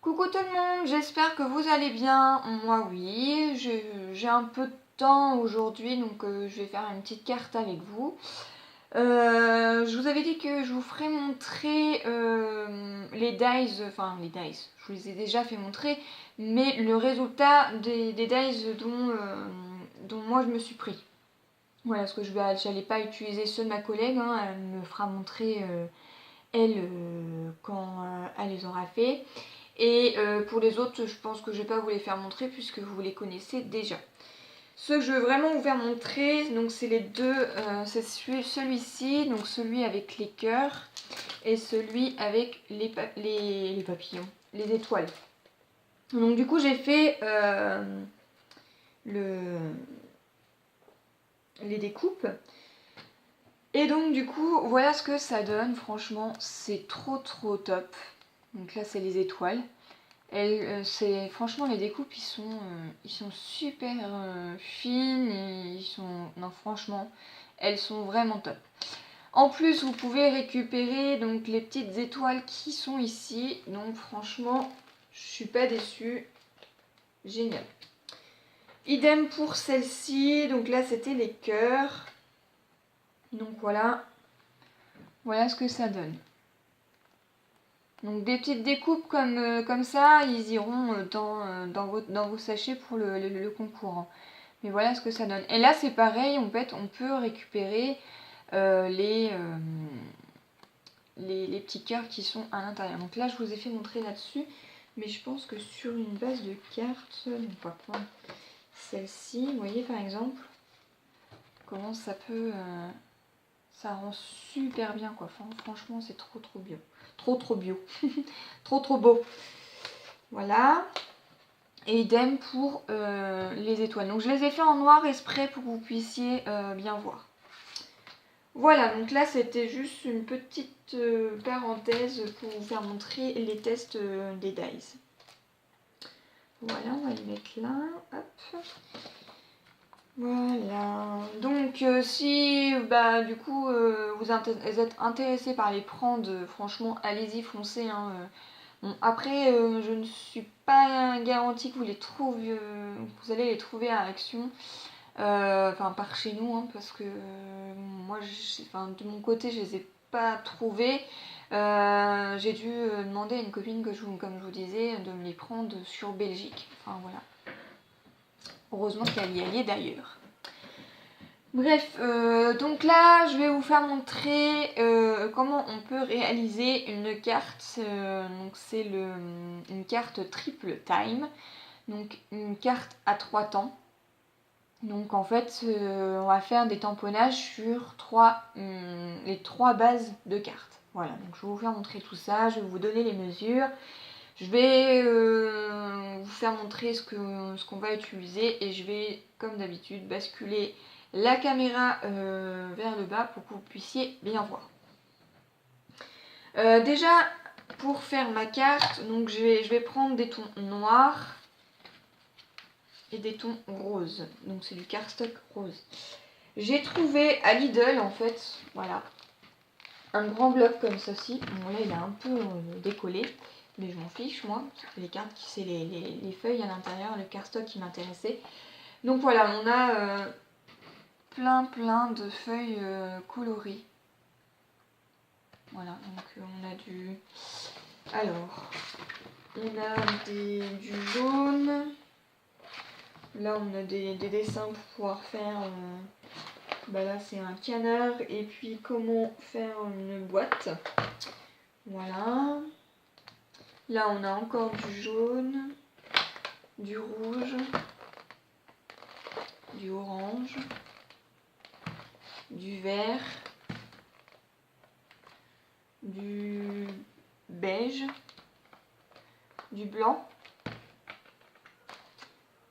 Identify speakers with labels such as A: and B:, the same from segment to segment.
A: Coucou tout le monde, j'espère que vous allez bien. Moi oui, j'ai un peu de temps aujourd'hui, donc je vais faire une petite carte avec vous. Je vous avais dit que je vous ferais montrer les dies, enfin les dies, je vous les ai déjà fait montrer, mais le résultat des dies dont moi je me suis pris. Voilà, parce que j'allais pas utiliser ceux de ma collègue, hein, elle me fera montrer elle quand elle les aura fait. Et pour les autres, je pense que je vais pas vous les faire montrer puisque vous les connaissez déjà. Ce que je veux vraiment vous faire montrer, donc c'est les deux, c'est celui-ci, donc celui avec les cœurs et celui avec les papillons, les étoiles. Donc du coup j'ai fait les découpes. Et donc du coup voilà ce que ça donne, franchement c'est trop top. Donc là c'est les étoiles. Franchement les découpes ils sont super fines et non franchement elles sont vraiment top. En plus vous pouvez récupérer donc les petites étoiles qui sont ici, donc franchement je suis pas déçue, génial. Idem pour celle-ci, donc là c'était les cœurs, donc voilà ce que ça donne. Donc des petites découpes comme ça, ils iront dans vos sachets pour le concours. Hein. Mais voilà ce que ça donne. Et là c'est pareil, en fait on peut récupérer les petits cœurs qui sont à l'intérieur. Donc là je vous ai fait montrer là-dessus, mais je pense que sur une base de cartes, on va prendre celle-ci, vous voyez par exemple, comment ça peut... ça rend super bien quoi, enfin, franchement c'est trop bio. Trop bio. trop beau. Voilà. Et idem pour les étoiles. Donc je les ai fait en noir exprès pour que vous puissiez bien voir. Voilà, donc là c'était juste une petite parenthèse pour vous faire montrer les tests des dies. Voilà, on va les mettre là. Hop. Voilà. Donc si du coup vous êtes intéressé par les prendre, franchement allez-y, foncez. Hein, Bon, après, je ne suis pas garantie que vous allez les trouver à Action, enfin par chez nous, hein, parce que moi, de mon côté, je les ai pas trouvés. J'ai dû demander à une copine comme je vous disais, de me les prendre sur Belgique. Enfin voilà. Heureusement qu'elle y allait d'ailleurs. Bref, donc là je vais vous faire montrer comment on peut réaliser une carte. Donc c'est une carte triple time, donc une carte à 3 temps. Donc en fait on va faire des tamponnages sur les 3 bases de cartes. Voilà, donc je vais vous faire montrer tout ça, je vais vous donner les mesures. Je vais vous faire montrer ce qu'on va utiliser et je vais comme d'habitude basculer la caméra vers le bas pour que vous puissiez bien voir. Déjà pour faire ma carte, donc je vais prendre des tons noirs et des tons roses. Donc c'est du cardstock rose. J'ai trouvé à Lidl en fait, voilà, un grand bloc comme ceci. Bon là il est un peu décollé, mais je m'en fiche moi. Les cartes, c'est les feuilles à l'intérieur, le cardstock qui m'intéressait. Donc voilà, on a plein de feuilles colorées. Voilà, donc on a du jaune. Là on a des dessins pour pouvoir faire là c'est un canard et puis comment faire une boîte. Voilà. Là on a encore du jaune, du rouge, du orange, du vert, du beige, du blanc,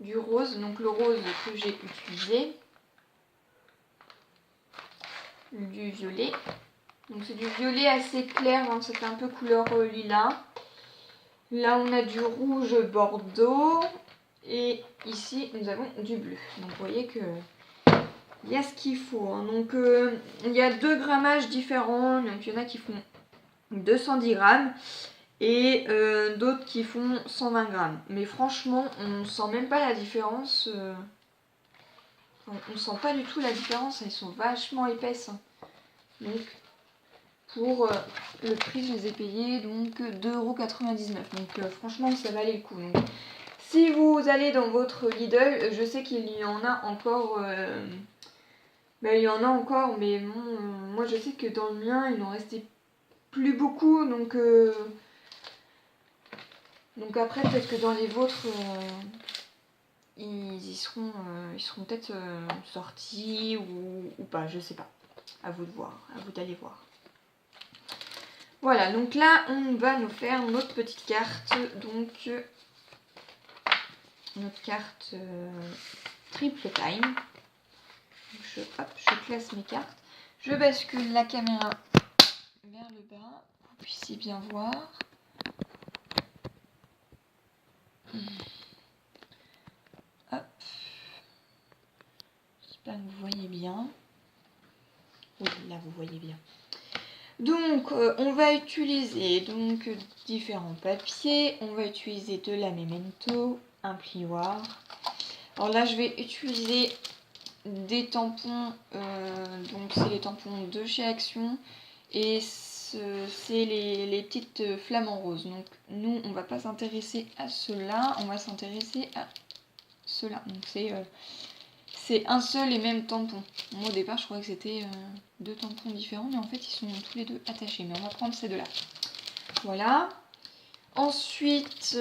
A: du rose, donc le rose que j'ai utilisé, du violet, donc c'est du violet assez clair, hein, ça fait un peu couleur lilas. Là on a du rouge bordeaux et ici nous avons du bleu, donc vous voyez que il y a ce qu'il faut, hein. Donc il y a 2 grammages différents, donc il y en a qui font 210 grammes et d'autres qui font 120 grammes. Mais franchement, on sent même pas la différence. On sent pas du tout la différence, elles sont vachement épaisses. Donc pour le prix, je les ai payés donc 2,99 €. Donc franchement, ça valait le coup. Donc, si vous allez dans votre Lidl, je sais qu'il y en a encore. Il y en a encore, mais bon, moi je sais que dans le mien, il n'en restait plus beaucoup. Donc après, peut-être que dans les vôtres, ils seront peut-être sortis ou pas, je sais pas. À vous de voir, à vous d'aller voir. Voilà, donc là, on va nous faire notre petite carte. Donc, notre carte triple time. Donc, je classe mes cartes. Je bascule la caméra vers le bas pour que vous puissiez bien voir. Hop. J'espère que vous voyez bien. Oui, là, vous voyez bien. Donc, on va utiliser donc différents papiers. On va utiliser de la Memento, un plioir. Alors là, je vais utiliser des tampons. Donc, c'est les tampons de chez Action. Et c'est les petites flammes en rose. Donc, nous, on va pas s'intéresser à ceux-là. On va s'intéresser à ceux-là. Donc, c'est un seul et même tampon. Moi au départ je croyais que c'était deux tampons différents, mais en fait ils sont tous les deux attachés. Mais on va prendre ces deux-là. Voilà. Ensuite,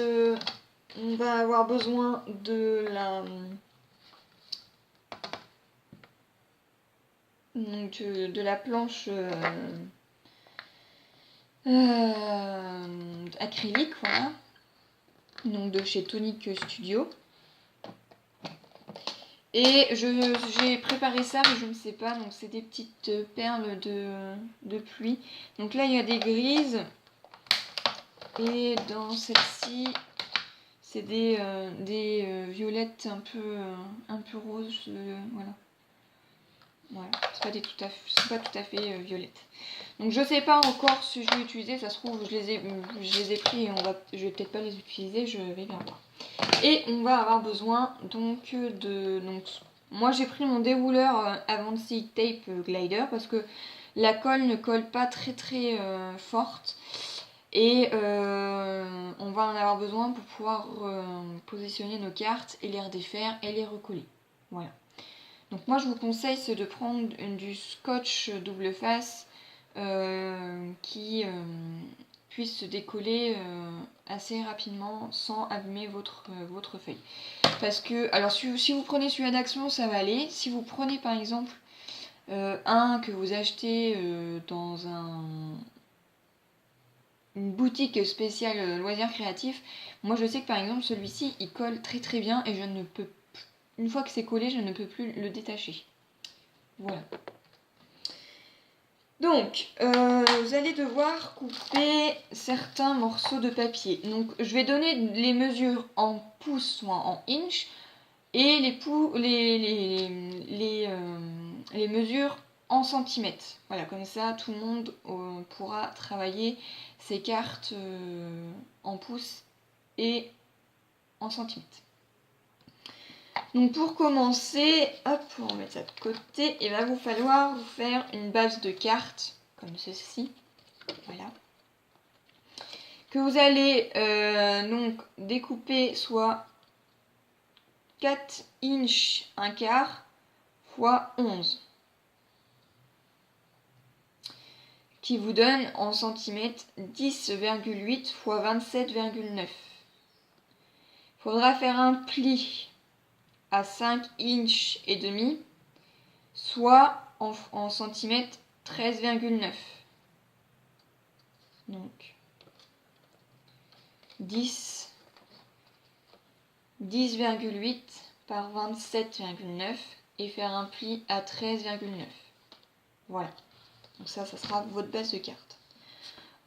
A: on va avoir besoin de la planche acrylique, voilà. Donc de chez Tonic Studio. Et j'ai préparé ça, mais je ne sais pas. Donc c'est des petites perles de pluie. Donc là il y a des grises. Et dans celle-ci, c'est des violettes un peu roses. Voilà. Voilà. C'est pas tout à fait violette. Donc je sais pas encore si je vais utiliser. Ça se trouve je les ai pris et je vais peut-être pas les utiliser. Je vais bien voir. Et on va avoir besoin donc moi j'ai pris mon dérouleur Avanci Tape Glider parce que la colle ne colle pas très forte et on va en avoir besoin pour pouvoir positionner nos cartes et les redéfaire et les recoller. Voilà. Donc moi je vous conseille c'est de prendre du scotch double face qui puisse se décoller assez rapidement sans abîmer votre feuille. Parce que, alors si vous prenez celui-là d'Action, ça va aller. Si vous prenez par exemple un que vous achetez dans une boutique spéciale loisirs créatifs, moi je sais que par exemple celui-ci il colle très bien et une fois que c'est collé, je ne peux plus le détacher. Voilà. Donc, vous allez devoir couper certains morceaux de papier. Donc, je vais donner les mesures en pouces ou en inch et les mesures en centimètres. Voilà, comme ça, tout le monde pourra travailler ses cartes en pouces et en centimètres. Donc pour commencer, hop, on va mettre ça de côté, il va vous falloir vous faire une base de cartes, comme ceci, voilà. Que vous allez donc découper soit 4 inches 1/4 fois 11. Qui vous donne en centimètres 10,8 fois 27,9. Il faudra faire un pli à 5 inches et demi, soit en centimètres 13,9. Donc 10,8 par 27,9 et faire un pli à 13,9. Voilà. Donc ça sera votre base de carte.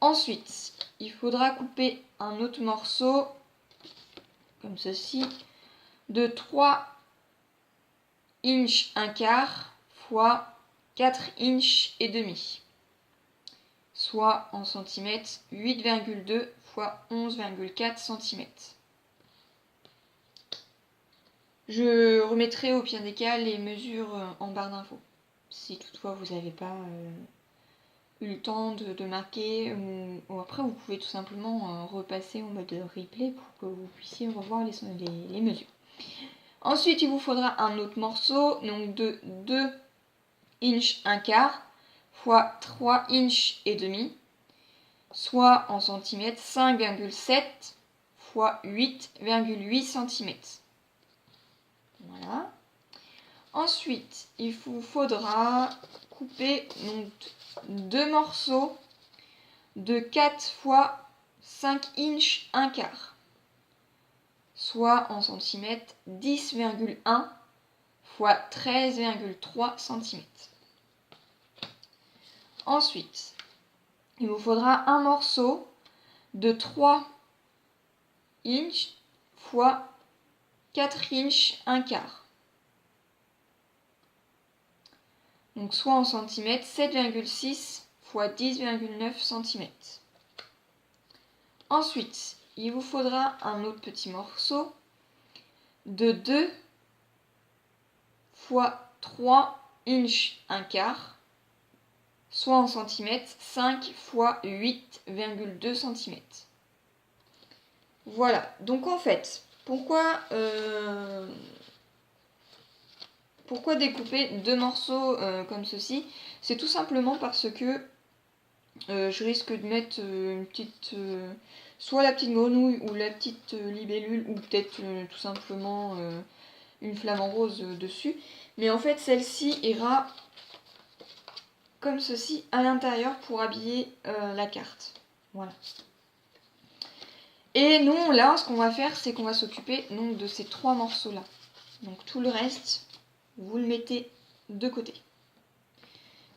A: Ensuite, il faudra couper un autre morceau, comme ceci, de 3 inches 1/4 fois 4 inches et demi, soit en centimètres 8,2 11,4 cm. Je remettrai au pire des cas les mesures en barre d'infos, si toutefois vous n'avez pas eu le temps de marquer, ou après vous pouvez tout simplement repasser en mode replay pour que vous puissiez revoir les mesures. Ensuite, il vous faudra un autre morceau, donc de 2 inch 1/4 x 3 inch et demi, soit en centimètres 5,7 x 8,8 cm. Voilà. Ensuite, il vous faudra couper donc 2 morceaux de 4 x 5 inch 1/4, soit en centimètres 10,1 x 13,3 cm. Ensuite, il vous faudra un morceau de 3 inch x 4 inch 1/4. Donc soit en centimètres 7,6 x 10,9 cm. Ensuite, il vous faudra un autre petit morceau de 2 x 3 inch 1/4, soit en centimètres 5 x 8,2 cm. Voilà, donc en fait, pourquoi découper 2 morceaux comme ceci? C'est tout simplement parce que je risque de mettre une petite, soit la petite grenouille ou la petite libellule, ou peut-être tout simplement une flamant rose dessus. Mais en fait, celle-ci ira comme ceci à l'intérieur pour habiller la carte. Voilà. Et nous, là, ce qu'on va faire, c'est qu'on va s'occuper donc de ces 3 morceaux-là. Donc tout le reste, vous le mettez de côté.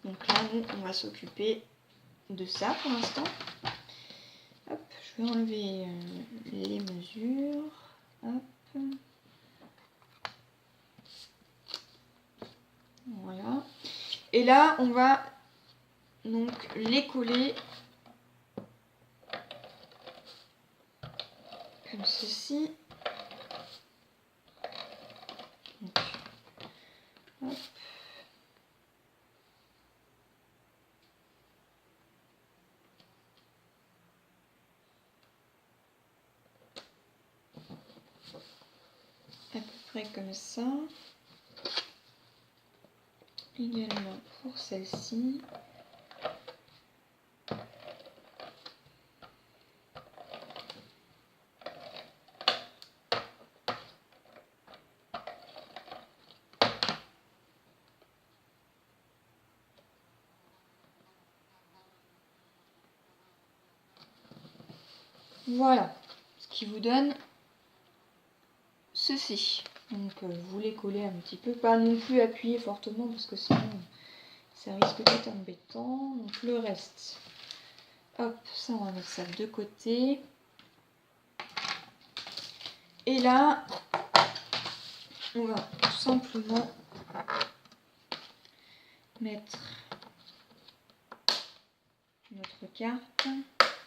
A: Donc là, nous, on va s'occuper de ça pour l'instant. Hop, je vais enlever les mesures. Hop. Voilà. Et là, on va donc les coller comme ceci. Donc, hop. À peu près comme ça. Également pour celle-ci. Voilà, ce qui vous donne ceci. Donc vous les collez un petit peu, pas non plus appuyer fortement parce que sinon ça risque d'être embêtant. Donc le reste, hop, ça on va mettre ça de côté. Et là, on va tout simplement mettre notre carte.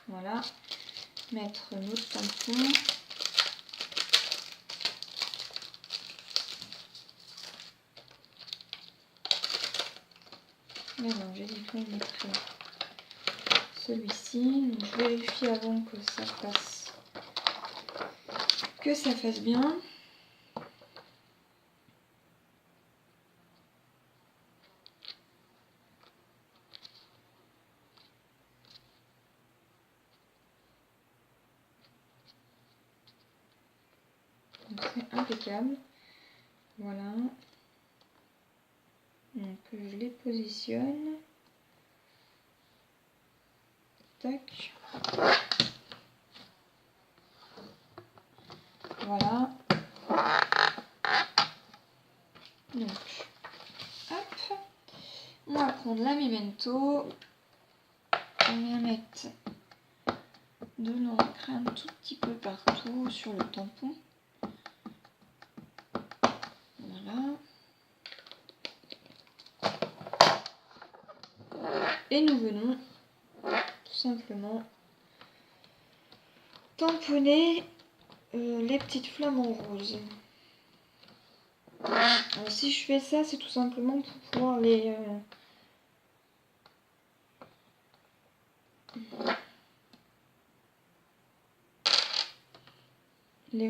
A: Voilà, mettre notre tampon. Mais non, j'ai dit qu'on mettrait celui-ci. Je vérifie avant que ça fasse bien. Donc c'est impeccable. Voilà. Donc je les positionne. Tac. Voilà. Donc, hop. On va prendre la Memento. On va mettre de l'encre un tout petit peu partout sur le tampon. Voilà. Et nous venons tout simplement tamponner les petites flammes en rose. Alors, si je fais ça, c'est tout simplement pour pouvoir les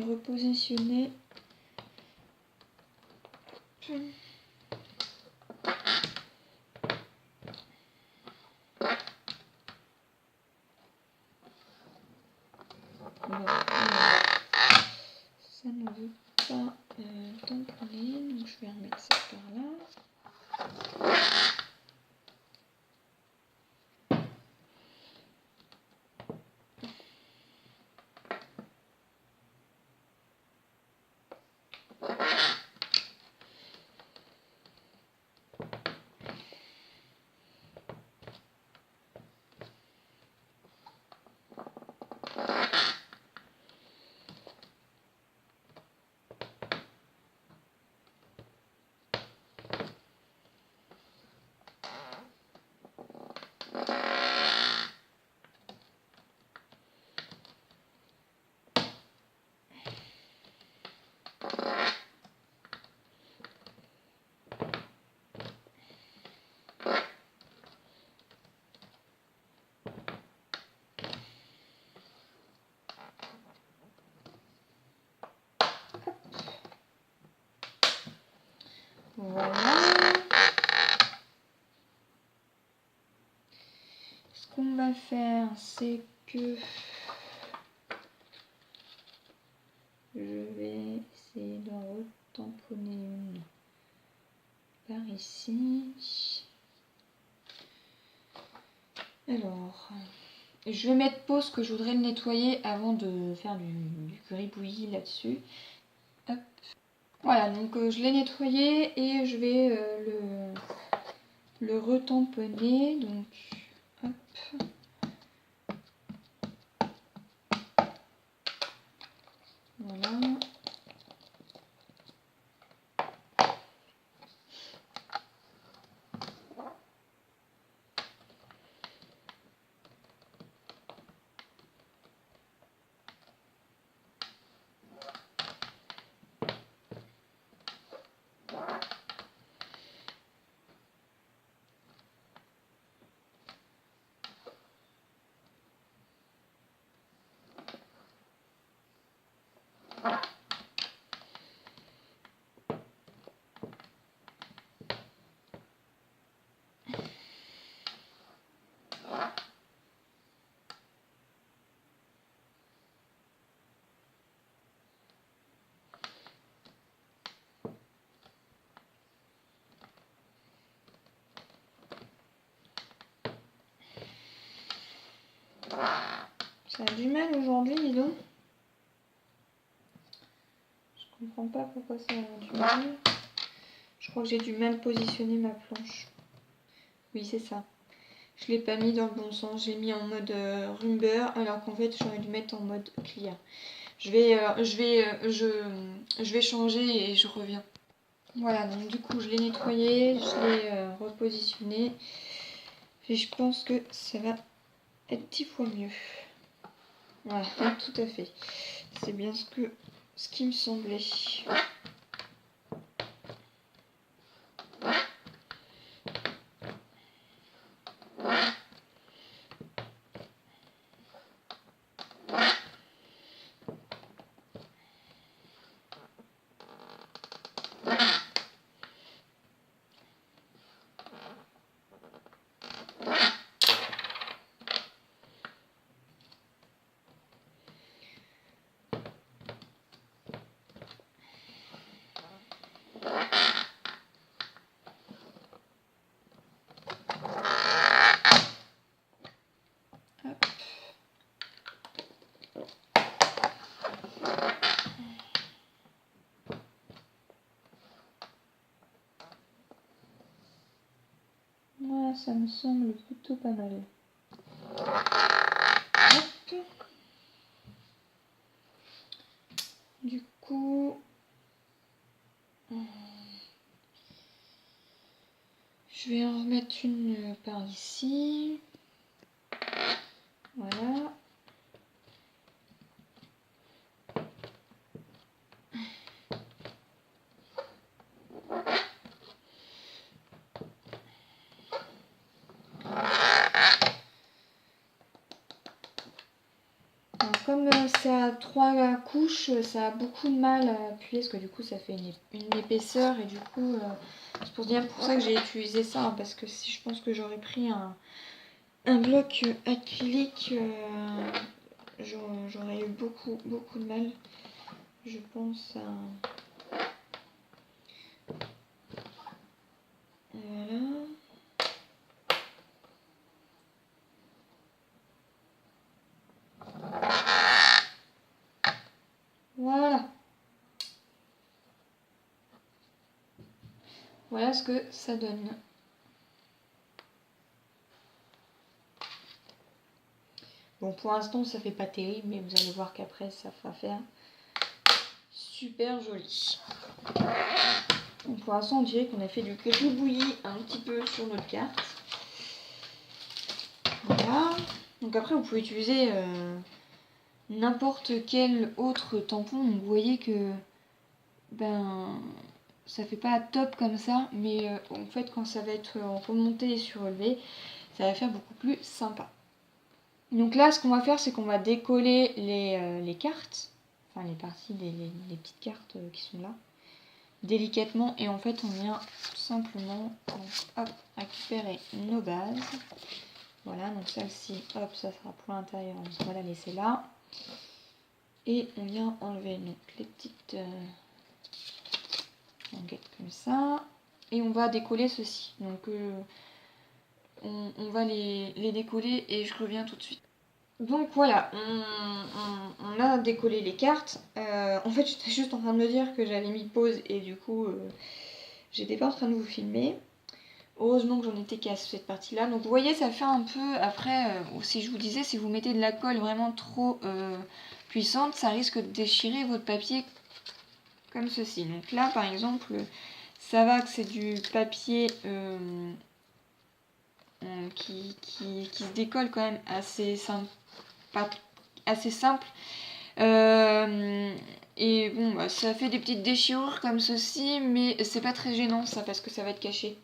A: repositionner. Voilà. Ça ne veut pas tamponner, donc je vais remettre ça par là. Voilà. Ce qu'on va faire, c'est que je vais essayer d'en retamponner une par ici. Alors, je vais mettre pause que je voudrais le nettoyer avant de faire du gribouillis là-dessus. Hop. Voilà, donc je l'ai nettoyé et je vais le retamponner. Donc, hop. Voilà. Ça a du mal aujourd'hui, dis donc. Je comprends pas pourquoi ça a du mal. Je crois que j'ai dû mal positionner ma planche. Oui, c'est ça. Je l'ai pas mis dans le bon sens. J'ai mis en mode rumber alors qu'en fait j'aurais dû mettre en mode clear. Je vais changer et je reviens. Voilà, donc du coup je l'ai nettoyé, je l'ai repositionné. Et je pense que ça va être 10 fois mieux. Voilà, tout à fait. C'est bien ce qui me semblait. Voilà, ça me semble plutôt pas mal. Hop. Du coup, je vais en remettre une par ici. Voilà. Alors, comme ça a 3 couches, ça a beaucoup de mal à appuyer parce que du coup ça fait une épaisseur et du coup c'est pour ça que j'ai utilisé ça hein, parce que si je pense que j'aurais pris un bloc acrylique, j'aurais eu beaucoup de mal. Je pense à... Voilà. Voilà. Voilà ce que ça donne. Bon, pour l'instant, ça fait pas terrible, mais vous allez voir qu'après, ça va faire super joli. Donc, pour l'instant, on dirait qu'on a fait du gribouillis un petit peu sur notre carte. Voilà. Donc après, vous pouvez utiliser n'importe quel autre tampon. Donc, vous voyez que ça fait pas top comme ça, mais en fait, quand ça va être remonté et surélevé, ça va faire beaucoup plus sympa. Donc là, ce qu'on va faire, c'est qu'on va décoller les cartes, enfin les parties des petites cartes qui sont là, délicatement. Et en fait, on vient tout simplement récupérer nos bases. Voilà, donc celle-ci, hop, ça sera pour l'intérieur, on va la laisser là. Et on vient enlever donc, les petites languettes comme ça. Et on va décoller ceci. Donc on va les décoller et je reviens tout de suite. Donc voilà, on a décollé les cartes. En fait, j'étais juste en train de me dire que j'avais mis pause et du coup, j'étais pas en train de vous filmer. Heureusement que j'en étais qu'à cette partie-là. Donc vous voyez, ça fait un peu, après, si je vous disais, si vous mettez de la colle vraiment trop puissante, ça risque de déchirer votre papier comme ceci. Donc là, par exemple, ça va que c'est du papier qui se décolle quand même assez simple. Pas assez simple. Et bon, bah, ça fait des petites déchirures comme ceci, mais c'est pas très gênant ça parce que ça va être caché.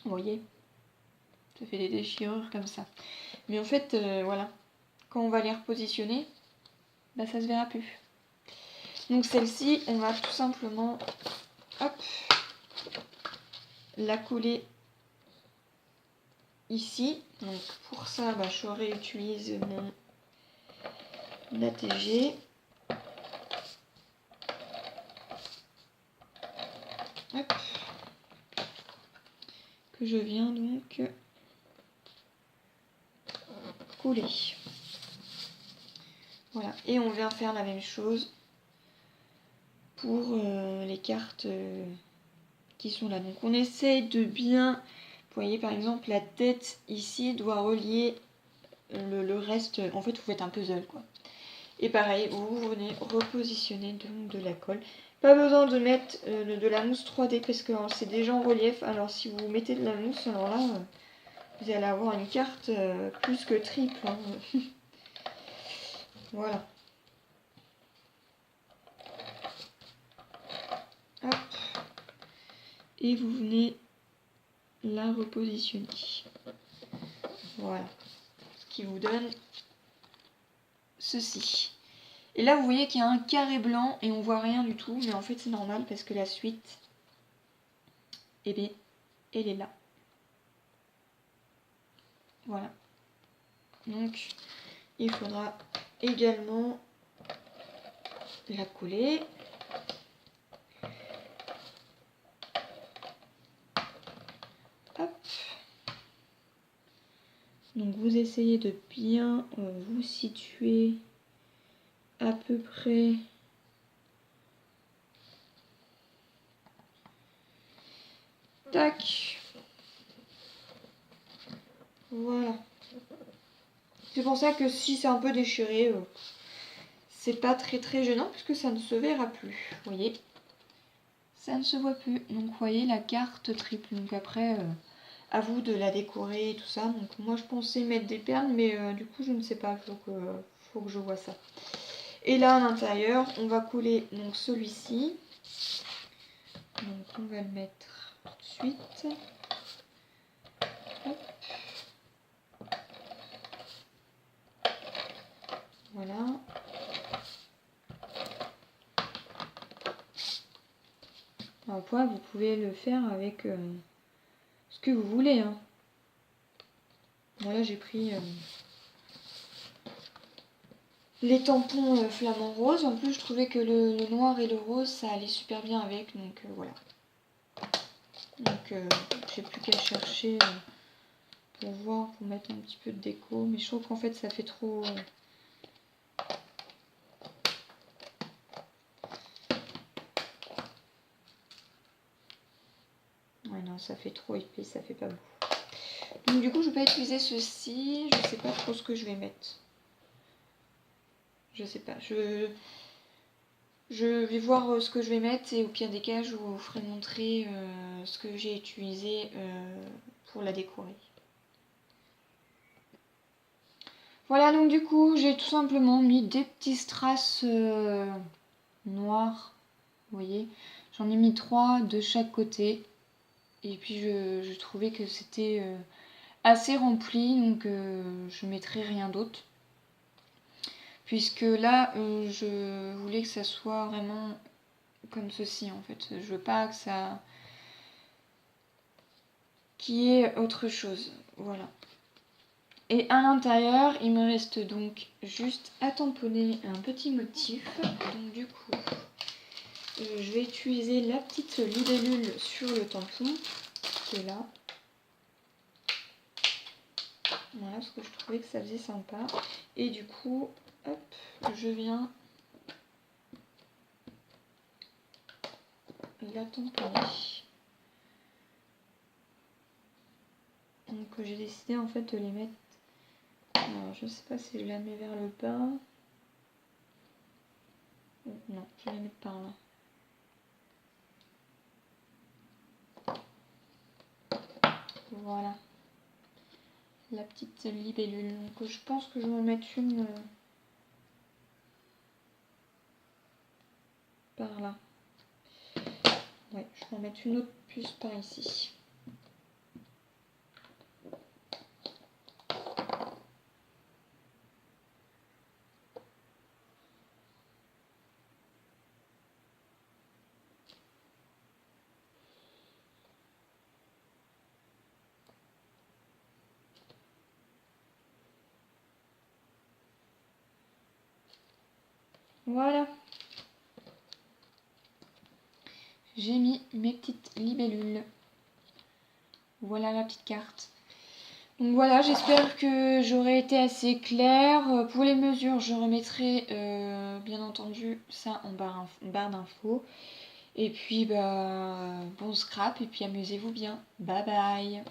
A: Vous voyez, ça fait des déchirures comme ça. Mais en fait, voilà, quand on va les repositionner, bah, ça se verra plus. Donc celle-ci, on va tout simplement, hop, la coller ici. Donc pour ça, bah, je réutilise mon ATG. Hop. Que je viens donc coller. Voilà, et on vient faire la même chose pour les cartes qui sont là. Donc on essaye de bien, vous voyez par exemple la tête ici doit relier le reste, en fait vous faites un puzzle quoi. Et pareil, vous venez repositionner donc de la colle. Pas besoin de mettre de la mousse 3D parce que c'est déjà en relief. Alors si vous mettez de la mousse, alors là, vous allez avoir une carte plus que triple. Hein. Voilà. Hop. Et vous venez la repositionner. Voilà. Ce qui vous donne ceci. Et là, vous voyez qu'il y a un carré blanc et on voit rien du tout. Mais en fait, c'est normal parce que la suite, eh bien, elle est là. Voilà. Donc, il faudra également la coller. Hop. Donc, vous essayez de bien vous situer à peu près tac. Voilà. C'est pour ça que si c'est un peu déchiré, c'est pas très gênant puisque ça ne se verra plus. Vous voyez, ça ne se voit plus. Donc vous voyez la carte triple. Donc après, à vous de la décorer et tout ça. Donc moi je pensais mettre des perles, mais du coup je ne sais pas. Faut que je vois ça. Et là à l'intérieur, on va coller donc celui-ci. Donc on va le mettre tout de suite. Hop. Voilà. emploi, vous pouvez le faire avec ce que vous voulez. Hein. Bon, là j'ai pris les tampons flamant rose. En plus je trouvais que le noir et le rose ça allait super bien avec, donc voilà. Donc j'ai plus qu'à chercher pour voir, pour mettre un petit peu de déco, mais je trouve qu'en fait ça fait trop... Ouais non, ça fait trop épais, ça fait pas beau. Donc du coup je vais pas utiliser ceci, je sais pas trop ce que je vais mettre. Je sais pas, je vais voir ce que je vais mettre et au pire des cas je vous ferai montrer ce que j'ai utilisé pour la décorer. Voilà, donc du coup j'ai tout simplement mis des petits strass noirs, vous voyez. J'en ai mis 3 de chaque côté et puis je trouvais que c'était assez rempli, donc je mettrai rien d'autre. Puisque là, je voulais que ça soit vraiment comme ceci en fait. Je veux pas que ça... qu'il y ait autre chose. Voilà. Et à l'intérieur, il me reste donc juste à tamponner un petit motif. Donc du coup, je vais utiliser la petite libellule sur le tampon qui est là. Voilà, parce que je trouvais que ça faisait sympa. Et du coup, hop, je viens la tamponner. Donc j'ai décidé en fait de les mettre... Alors je sais pas si je la mets vers le bas. Non, je vais la mettre par là. Voilà. La petite libellule. Donc je pense que je vais en mettre une par là. Ouais, je vais en mettre une autre plus par ici. Voilà. J'ai mis mes petites libellules. Voilà la petite carte. Donc voilà, j'espère que j'aurai été assez claire. Pour les mesures, je remettrai bien entendu ça en barre d'infos. Et puis, bah, bon scrap et puis amusez-vous bien. Bye bye.